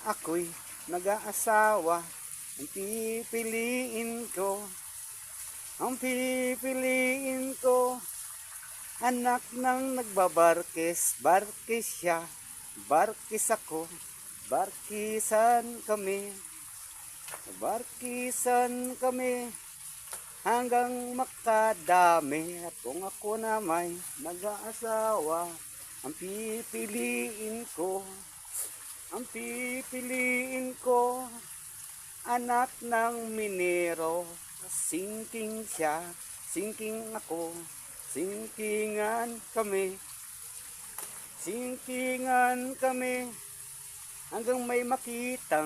ako'y nag-aasawa, ang pipiliin ko, anak ng nagbabarkis, barkis siya, barkis ako, barkisan kami, hanggang makadami. At kung ako na may nag-aasawa, ang pipiliin ko, anak ng minero. Sinking siya, sinking ako, sinkingan kami, hanggang may makita